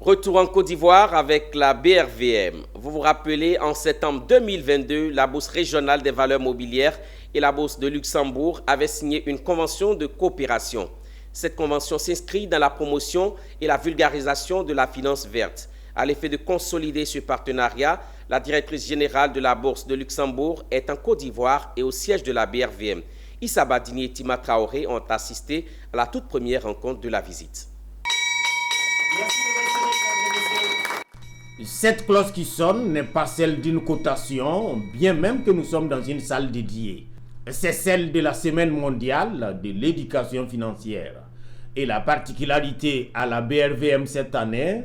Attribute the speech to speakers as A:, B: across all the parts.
A: Retour en Côte d'Ivoire avec la BRVM. Vous vous rappelez, en septembre 2022, la Bourse régionale des valeurs mobilières et la Bourse de Luxembourg avaient signé une convention de coopération. Cette convention s'inscrit dans la promotion et la vulgarisation de la finance verte. À l'effet de consolider ce partenariat, la directrice générale de la Bourse de Luxembourg est en Côte d'Ivoire et au siège de la BRVM. Issa Badini et Tima Traoré ont assisté à la toute première rencontre de la visite.
B: Cette cloche qui sonne n'est pas celle d'une cotation, bien même que nous sommes dans une salle dédiée. C'est celle de la Semaine mondiale de l'éducation financière. Et la particularité à la BRVM cette année,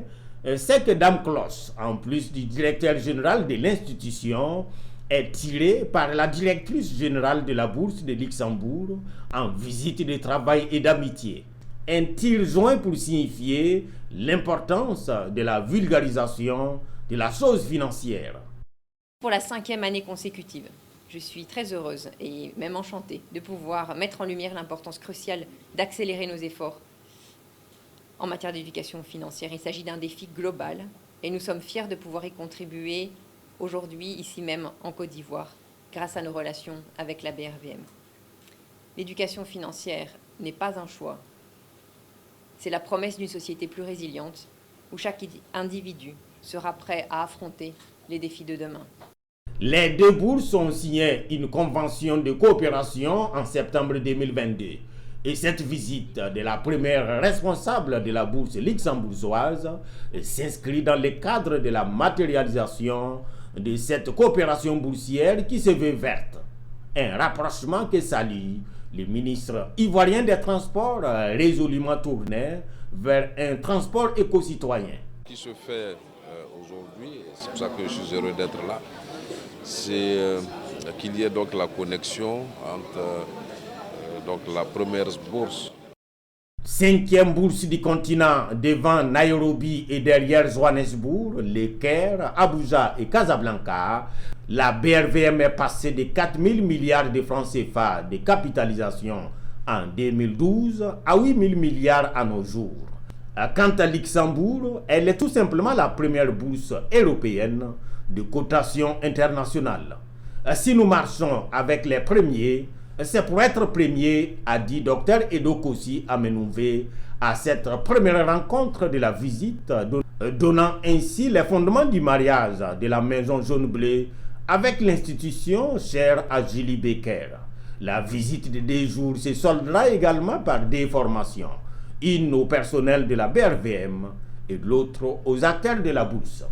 B: c'est que Dame Cloche, en plus du directeur général de l'institution, est tirée par la directrice générale de la Bourse de Luxembourg en visite de travail et d'amitié. Un tir joint pour signifier l'importance de la vulgarisation de la chose financière.
C: Pour la 5e année consécutive, je suis très heureuse et même enchantée de pouvoir mettre en lumière l'importance cruciale d'accélérer nos efforts en matière d'éducation financière. Il s'agit d'un défi global et nous sommes fiers de pouvoir y contribuer aujourd'hui, ici même en Côte d'Ivoire, grâce à nos relations avec la BRVM. L'éducation financière n'est pas un choix. C'est la promesse d'une société plus résiliente où chaque individu sera prêt à affronter les défis de demain.
B: Les deux bourses ont signé une convention de coopération en septembre 2022. Et cette visite de la première responsable de la bourse luxembourgeoise s'inscrit dans le cadre de la matérialisation de cette coopération boursière qui se veut verte. Un rapprochement que salue le ministre ivoirien des Transports résolument tourné vers un transport éco-citoyen.
D: Ce qui se fait aujourd'hui, c'est pour ça que je suis heureux d'être là, c'est qu'il y ait donc la connexion entre la première bourse.
B: 5e bourse du continent devant Nairobi et derrière Johannesburg, Le Caire, Abuja et Casablanca. La BRVM est passée de 4 000 milliards de francs CFA de capitalisation en 2012 à 8 000 milliards à nos jours. Quant à Luxembourg, elle est tout simplement la première bourse européenne de cotation internationale. Si nous marchons avec les premiers, c'est pour être premier, a dit Dr Edo Kossi Amenouvé à cette première rencontre de la visite, donnant ainsi les fondements du mariage de la Maison Jaune-Bleue avec l'institution chère à Julie Becker. La visite de 2 jours se soldera également par 2 formations, une au personnel de la BRVM et l'autre aux acteurs de la bourse.